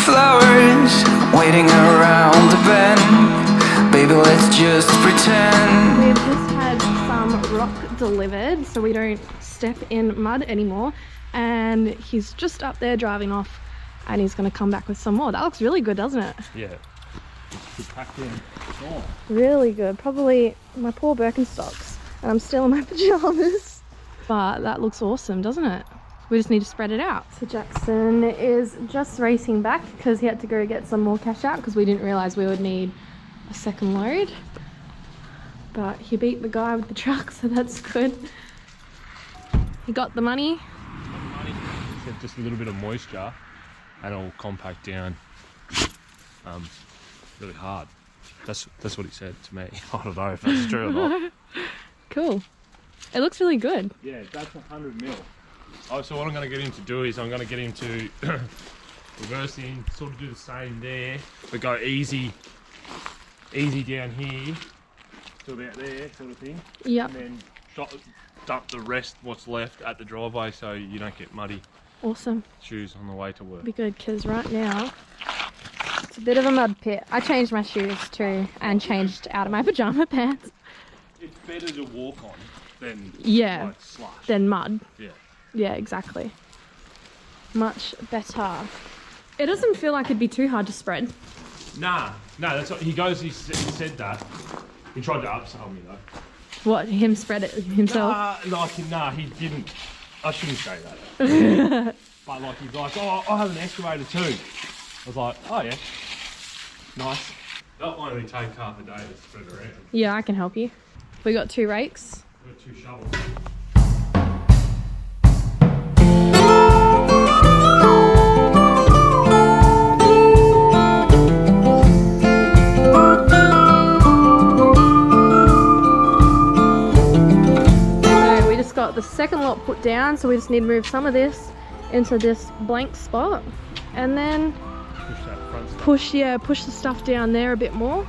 flowers waiting around the bend. Baby, let's just pretend. We've just had some rock delivered, so we don't step in mud anymore. And he's just up there driving off, and he's going to come back with some more. That looks really good, doesn't it? Yeah. It's packed in. Oh. Really good. Probably my poor Birkenstocks, and I'm still in my pajamas. But that looks awesome, doesn't it? We just need to spread it out. So Jackson is just racing back because he had to go get some more cash out because we didn't realize we would need a second load. But he beat the guy with the truck, so that's good. He got the money. Just a little bit of moisture and it'll compact down really hard. That's what he said to me. I don't know if that's true or not. Cool. It looks really good. Yeah, that's 100 mil. Oh, so what I'm going to get him to do is I'm going to get him to reverse in, sort of do the same there, but go easy down here to about there, sort of thing. Yep. And then dump the rest, what's left, at the driveway so you don't get muddy Awesome. shoes on the way to work. Be good, because right now it's a bit of a mud pit. I changed my shoes too and changed out of my pajama pants. It's better to walk on than like slush. Than mud. Yeah. Yeah, exactly. Much better. It doesn't feel like it'd be too hard to spread. Nah, that's what he goes. He said that. He tried to upsell me though. What, him spread it himself? Nah, he didn't. I shouldn't say that. But like he's like, oh, I have an excavator too. I was like, oh yeah, nice. That might only take half a day to spread around. Yeah, I can help you. We got 2 rakes. We got 2 shovels. Got the second lot put down, so we just need to move some of this into this blank spot and then push that front stuff. push the stuff down there a bit more,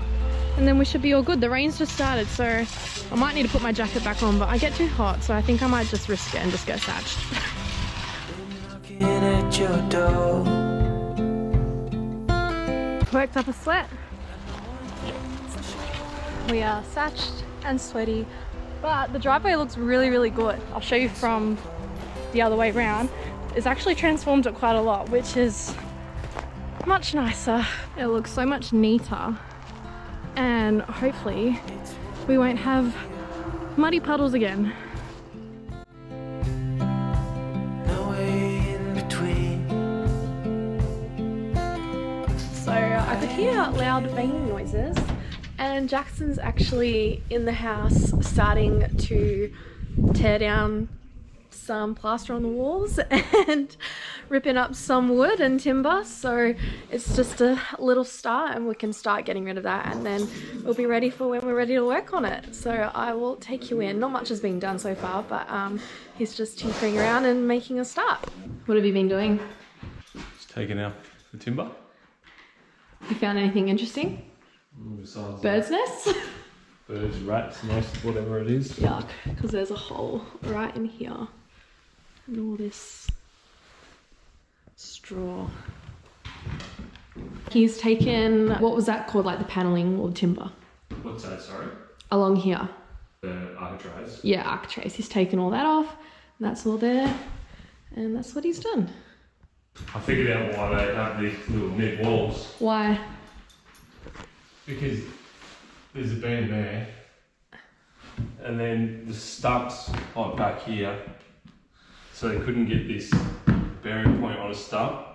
and then we should be all good. The rain's just started, so I might need to put my jacket back on, but I get too hot, so I think I might just risk it and just get satched. Worked up a sweat. We are satched and sweaty, but the driveway looks really, really good. I'll show you from the other way around. It's actually transformed it quite a lot, which is much nicer. It looks so much neater, and hopefully we won't have muddy puddles again. So I could hear loud banging noises, and Jackson's actually in the house starting to tear down some plaster on the walls and ripping up some wood and timber. So it's just a little start, and we can start getting rid of that, and then we'll be ready for when we're ready to work on it. So I will take you in. Not much has been done so far, but he's just tinkering around and making a start. What have you been doing? Just taking out the timber. You found anything interesting? Besides Birds' nests? Birds, rats, nests, whatever it is. Yuck, because there's a hole right in here. And all this straw. He's taken, what was that called, like the paneling or the timber? What's that, sorry? Along here. The architraves? Yeah, architraves. He's taken all that off, and that's all there. And that's what he's done. I figured out why they have these little mid walls. Why? Because there's a beam there, and then the stumps like back here, so they couldn't get this bearing point on a stump,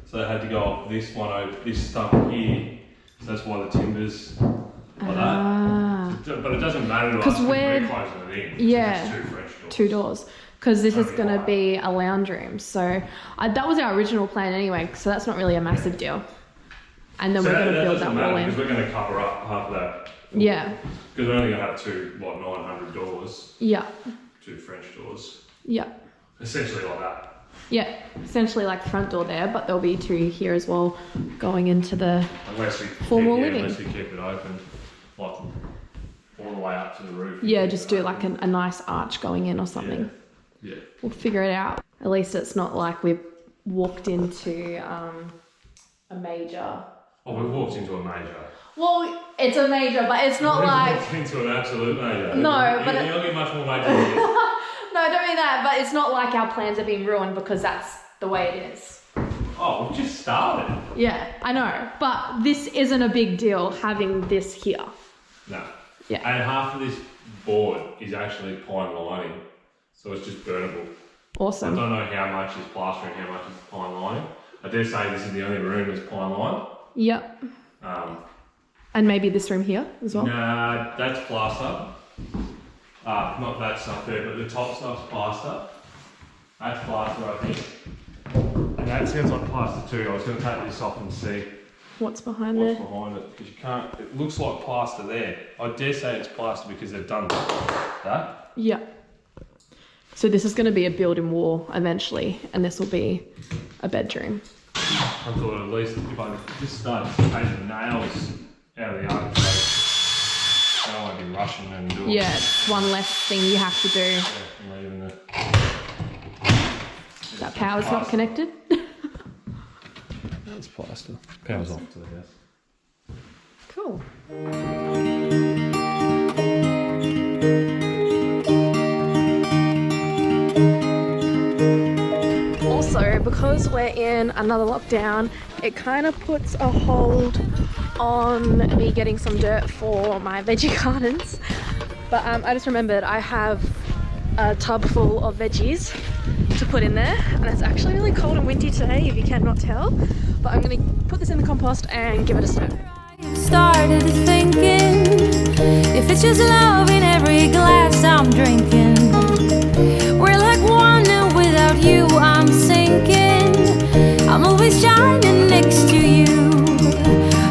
so they had to go off this one over this stump here. So that's why the timbers like that. But it doesn't matter to us because we're closing it in. Yeah, two French doors. 2 doors. Because this is going to be a lounge room, so that was our original plan anyway. So that's not really a massive deal. And then we're going to build that wall in. Because we're going to cover up half of that. Yeah. Because we're only going to have 900 doors. Yeah. 2 French doors. Yeah. Essentially like that. Yeah, essentially like the front door there, but there'll be 2 here as well, going into the formal living. Unless we keep it open, like all the way up to the roof. Yeah, just do like a nice arch going in or something. Yeah. We'll figure it out. At least it's not like we've walked into a major. Oh, we walked into a major. Well, it's a major, but it's not like... Walked into an absolute major. No, but... You'll get much more major than this. No, I don't mean that, but it's not like our plans are being ruined because that's the way it is. Oh, we've just started. Yeah, I know, but this isn't a big deal having this here. No. Yeah. And half of this board is actually pine lining, so it's just burnable. Awesome. I don't know how much is plaster and how much is pine lining. I dare say this is the only room that's pine lined. Yep. And maybe this room here as well? Nah, that's plaster. Not that stuff there, but the top stuff's plaster. That's plaster, I think. And that sounds like plaster too. I was going to take this off and see what's behind what's there. behind it, because you can't, it looks like plaster there. I dare say it's plaster because they've done that. Yeah. So this is going to be a built-in wall eventually, and this will be a bedroom. I thought at least if I just started taking nails out of the architrave, I don't want to be rushing and doing. Yeah, it's one less thing you have to do. Yeah, and leaving the. That power's not connected. That's plaster. Power's off to the house. Cool. Also, because we're in another lockdown, it kind of puts a hold on me getting some dirt for my veggie gardens. But I just remembered I have a tub full of veggies to put in there, and it's actually really cold and windy today, if you cannot tell. But I'm going to put this in the compost and give it a stir. Started thinking, if it's just love in every glass I'm drinking, we're like one and without you I'm sinking. I'm always shining next to you.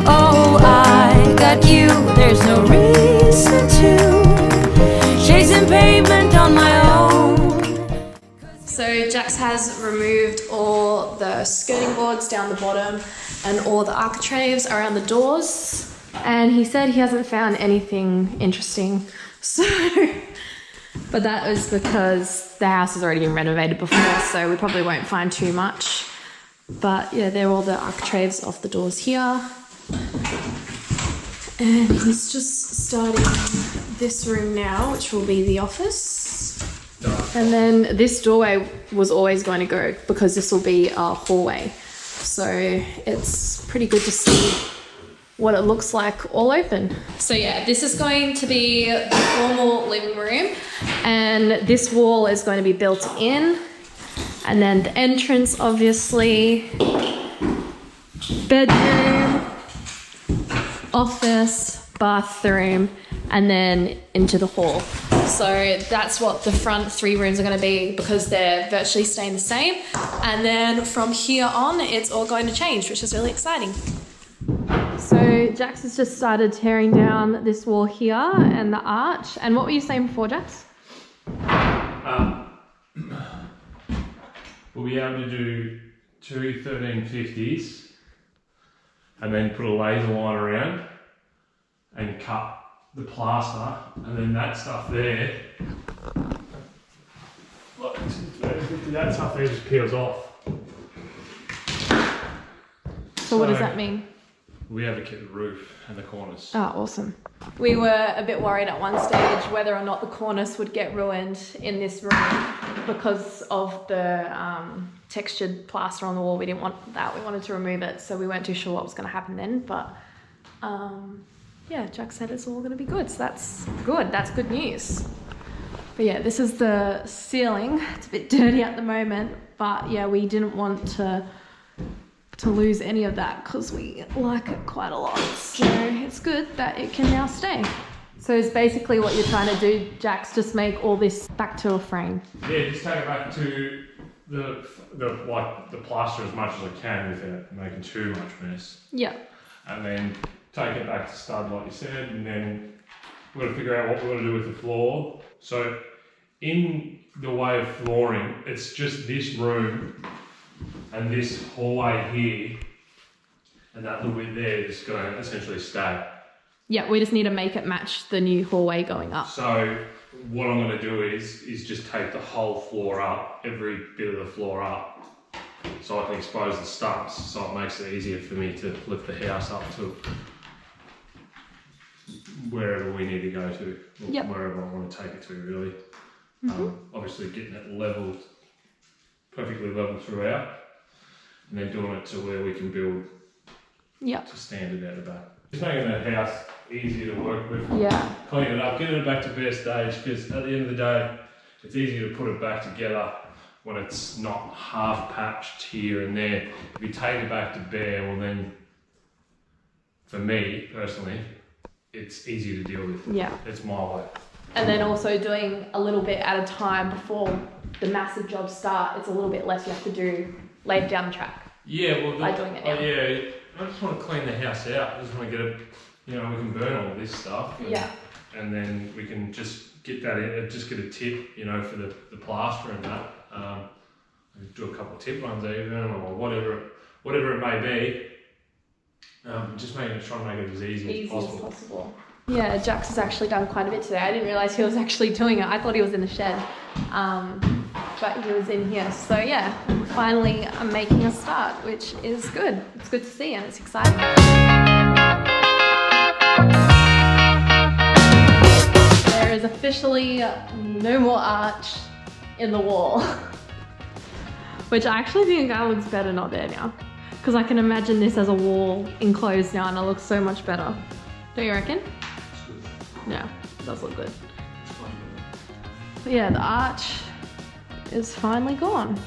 Oh, I got you, there's no reason to chasing pavement on my own. So Jax has removed all the skirting boards down the bottom and all the architraves around the doors, and he said he hasn't found anything interesting. So, but that was because the house has already been renovated before, so we probably won't find too much. But yeah, they're all the architraves off the doors here. And he's just starting this room now, which will be the office. And then this doorway was always going to go because this will be a hallway. So it's pretty good to see what it looks like all open. So yeah, this is going to be the formal living room, and this wall is going to be built in. And then the entrance, obviously, bedroom, office, bathroom, and then into the hall. So that's what the front three rooms are going to be, because they're virtually staying the same. And then from here on, it's all going to change, which is really exciting. So Jax has just started tearing down this wall here and the arch. And what were you saying before, Jax? We'll be able to do two 1350s and then put a laser line around and cut the plaster, and then that stuff there, look, that stuff there just peels off. So what does that mean? We have to keep the roof and the corners. Oh, awesome. We were a bit worried at one stage whether or not the cornice would get ruined in this room because of the textured plaster on the wall. We didn't want that. We wanted to remove it, so we weren't too sure what was going to happen then. But yeah, Jack said it's all going to be good, so that's good. That's good news. But yeah, this is the ceiling. It's a bit dirty at the moment, but yeah, we didn't want to lose any of that because we like it quite a lot. So it's good that it can now stay. So it's basically what you're trying to do, Jax, just make all this back to a frame. Yeah, just take it back to the plaster as much as I can without making too much mess. Yeah. And then take it back to stud like you said, and then we've got to figure out what we're going to do with the floor. So in the way of flooring, it's just this room and this hallway here and that little bit there is going to essentially stay. Yeah, we just need to make it match the new hallway going up. So what I'm going to do is just take the whole floor up, every bit of the floor up, so I can expose the stumps, so it makes it easier for me to lift the house up to wherever we need to go to, or Yep. wherever I want to take it to, really. Obviously getting it leveled, perfectly level throughout, and then doing it to where we can build Yep. to standard out the back. Just making that house easier to work with, Yeah. cleaning it up, getting it back to bare stage, because at the end of the day, it's easier to put it back together when it's not half patched here and there. If you take it back to bare, well then, for me personally, it's easier to deal with. Yeah. It's my way. And then also doing a little bit at a time before the massive jobs start, it's a little bit less you have to do later down the track. Yeah, well, By doing it now. yeah, I just want to clean the house out. I just want to get it, you know, we can burn all this stuff. And then we can just get that in, just get a tip, you know, for the plaster and that. Do a couple of tip runs even, or whatever it may be. Just trying to make it as easy as possible. Yeah, Jax has actually done quite a bit today. I didn't realise he was actually doing it. I thought he was in the shed, but he was in here. So yeah, finally I'm making a start, which is good. It's good to see and it's exciting. There is officially no more arch in the wall, which I actually think kind of looks better not there now, because I can imagine this as a wall enclosed now and it looks so much better. Don't you reckon? Yeah, it does look good. But yeah, the arch is finally gone.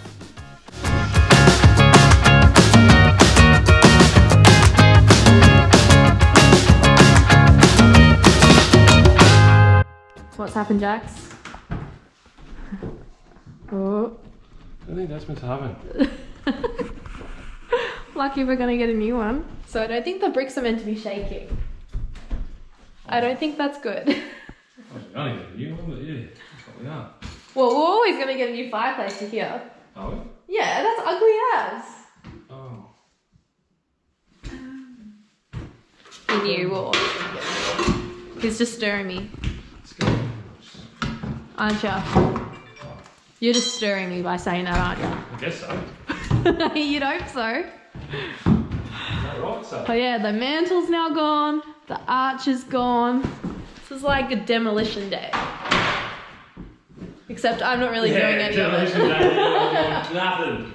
What's happened, Jax? Oh. I think that's what's happened. Lucky we're gonna get a new one. So I don't think the bricks are meant to be shaking. I don't think that's good. I only get a new one, but yeah, that's what we are. Well, we're always gonna get a new fireplace to here. Are we? Yeah, that's ugly as. Oh. He knew we're always gonna get a new one. He's just stirring me. Let's go. Aren't ya? You're just stirring me by saying that, aren't ya? I guess so. You'd hope so. Is that right? So. But yeah, the mantle's now gone. The arch is gone. This is like a demolition day. Except I'm not really doing any of it. Nothing.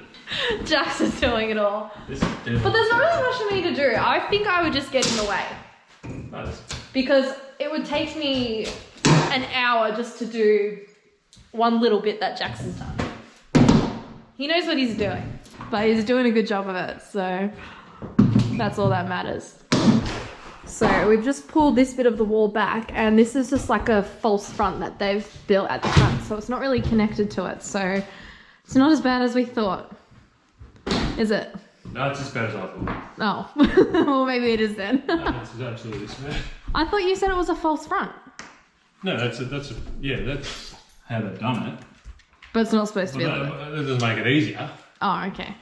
Jax is doing it all. This is But there's not really much for me to do. I think I would just get in the way. Nice. Because it would take me an hour just to do one little bit that Jax has done. He knows what he's doing, but he's doing a good job of it, so that's all that matters. So we've just pulled this bit of the wall back, and this is just like a false front that they've built at the front, so it's not really connected to it, so it's not as bad as we thought. Is it? No, it's as bad as I thought. Oh, well maybe it is then. No, it's absolutely this bad. I thought you said it was a false front. No, that's how they've done it. But it's not supposed to be But like that. that doesn't make it easier. Oh, okay.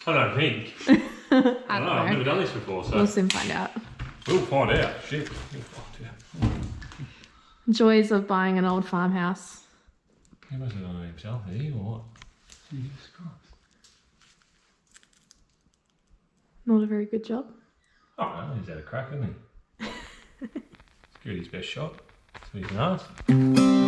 I don't think. I I don't don't know. I've know. never done this before, so We'll soon find out. we'll find out. Shit. We'll find out. Joys of buying an old farmhouse. He must have done it himself, eh, or what? Jesus Christ. Not a very good job. Oh, no, he's had a crack, hasn't he? He's given his best shot. That's what he's asked.